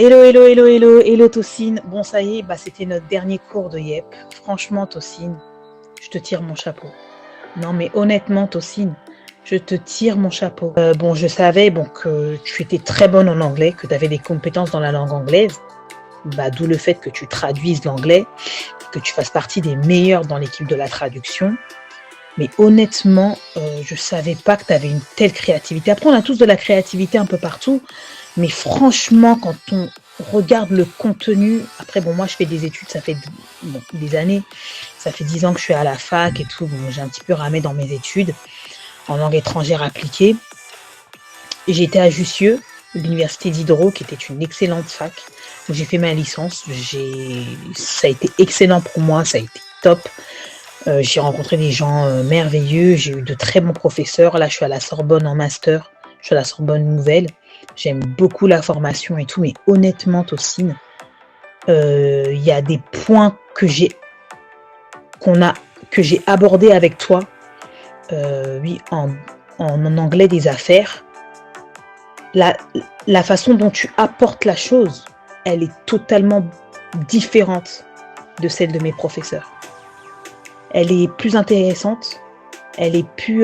Hello, hello, hello, hello, hello Tocine. Bon, ça y est, c'était notre dernier cours de YEP. Franchement, Tocine, je te tire mon chapeau. Non, mais honnêtement, Tocine, je te tire mon chapeau. Bon, je savais que tu étais très bonne en anglais, que tu avais des compétences dans la langue anglaise. D'où le fait que tu traduises l'anglais, que tu fasses partie des meilleurs dans l'équipe de la traduction. Mais honnêtement, je savais pas que tu avais une telle créativité. Après, on a tous de la créativité un peu partout. Mais franchement, quand on regarde le contenu, après, bon, moi, je fais des études, ça fait des années. Ça fait 10 ans que je suis à la fac et tout. Bon, j'ai un petit peu ramé dans mes études en langue étrangère appliquée. J'ai été à Jussieu, l'université d'Hydro, qui était une excellente fac, où j'ai fait ma licence. Ça a été excellent pour moi, ça a été top. J'ai rencontré des gens merveilleux, j'ai eu de très bons professeurs. Là, je suis à la Sorbonne en master, je suis à la Sorbonne Nouvelle. J'aime beaucoup la formation et tout, mais honnêtement, Tocine, il y a des points que j'ai abordés avec toi, oui, en anglais des affaires. La façon dont tu apportes la chose, elle est totalement différente de celle de mes professeurs. Elle est plus intéressante, elle est plus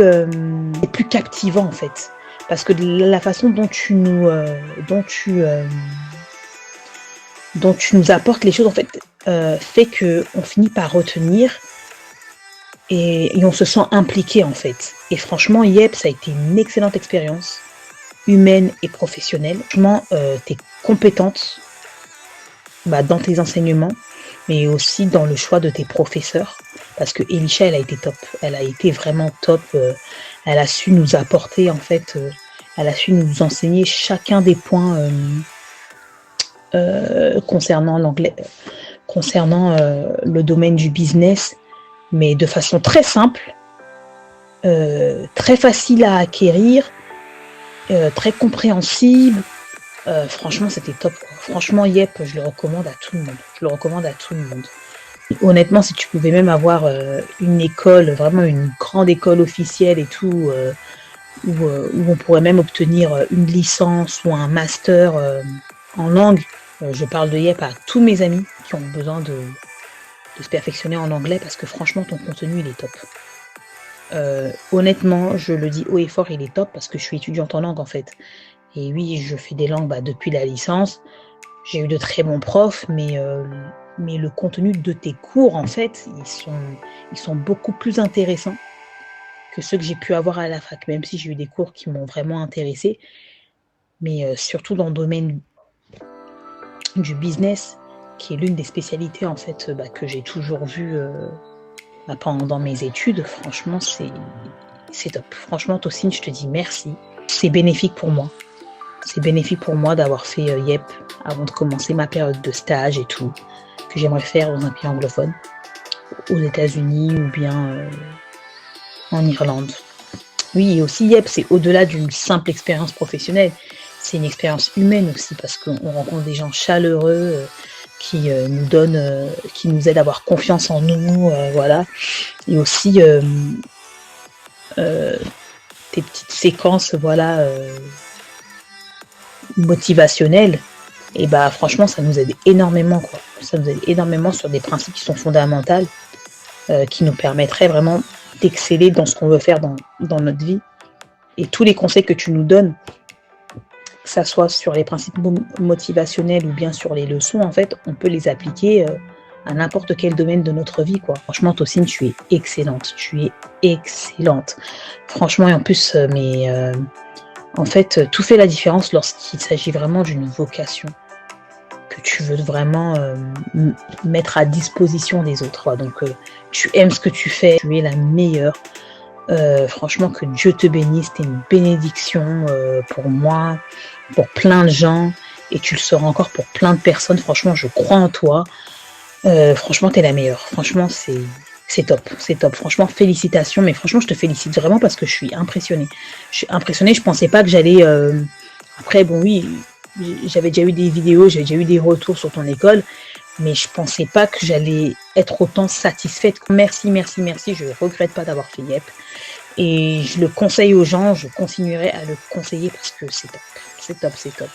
captivante en fait. Parce que la façon dont tu nous apportes les choses en fait fait qu'on finit par retenir et on se sent impliqué en fait. Et franchement, YEP, ça a été une excellente expérience humaine et professionnelle. Franchement, tu es compétente dans tes enseignements, mais aussi dans le choix de tes professeurs. Parce que Elisha, elle a été top. Elle a été vraiment top. Elle a su nous apporter, en fait, elle a su nous enseigner chacun des points concernant l'anglais, concernant le domaine du business, mais de façon très simple, très facile à acquérir, très compréhensible. Franchement, c'était top. Franchement, YEP, je le recommande à tout le monde. Je le recommande à tout le monde. Honnêtement, si tu pouvais même avoir une école, vraiment une grande école officielle et tout, où on pourrait même obtenir une licence ou un master en langue, je parle de YEP à tous mes amis qui ont besoin de se perfectionner en anglais parce que franchement, ton contenu, il est top. Honnêtement, je le dis haut et fort, il est top parce que je suis étudiante en langue en fait. Et oui, je fais des langues depuis la licence. J'ai eu de très bons profs, mais le contenu de tes cours, en fait, ils sont beaucoup plus intéressants que ceux que j'ai pu avoir à la fac, même si j'ai eu des cours qui m'ont vraiment intéressée. Mais surtout dans le domaine du business, qui est l'une des spécialités, en fait, que j'ai toujours vues pendant mes études. Franchement, c'est top. Franchement, Tocine, je te dis merci. C'est bénéfique pour moi. C'est bénéfique pour moi d'avoir fait YEP avant de commencer ma période de stage et tout, que j'aimerais faire dans un pays anglophone, aux États-Unis ou bien en Irlande. Oui, et aussi YEP, c'est au-delà d'une simple expérience professionnelle, c'est une expérience humaine aussi, parce qu'on rencontre des gens chaleureux qui nous donnent, qui nous aident à avoir confiance en nous, voilà. Et aussi tes petites séquences, voilà, motivationnelles. Et franchement, ça nous aide énormément, quoi. Ça nous aide énormément sur des principes qui sont fondamentaux, qui nous permettraient vraiment d'exceller dans ce qu'on veut faire dans notre vie. Et tous les conseils que tu nous donnes, que ça soit sur les principes motivationnels ou bien sur les leçons, en fait, on peut les appliquer à n'importe quel domaine de notre vie, quoi. Franchement, Tocine, tu es excellente. Tu es excellente. Franchement, et en plus, en fait, tout fait la différence lorsqu'il s'agit vraiment d'une vocation que tu veux vraiment mettre à disposition des autres. Quoi. Donc, tu aimes ce que tu fais, tu es la meilleure. Franchement, que Dieu te bénisse, t'es une bénédiction pour moi, pour plein de gens, et tu le seras encore pour plein de personnes. Franchement, je crois en toi. Franchement, t'es la meilleure. Franchement, c'est top, c'est top. Franchement, félicitations. Mais franchement, je te félicite vraiment parce que je suis impressionnée. Je suis impressionnée. Je pensais pas que j'allais. Après, bon, oui, j'avais déjà eu des vidéos, j'avais déjà eu des retours sur ton école, mais je pensais pas que j'allais être autant satisfaite. Merci, merci, merci. Je regrette pas d'avoir fait YEP. Et je le conseille aux gens, je continuerai à le conseiller parce que c'est top. C'est top, c'est top.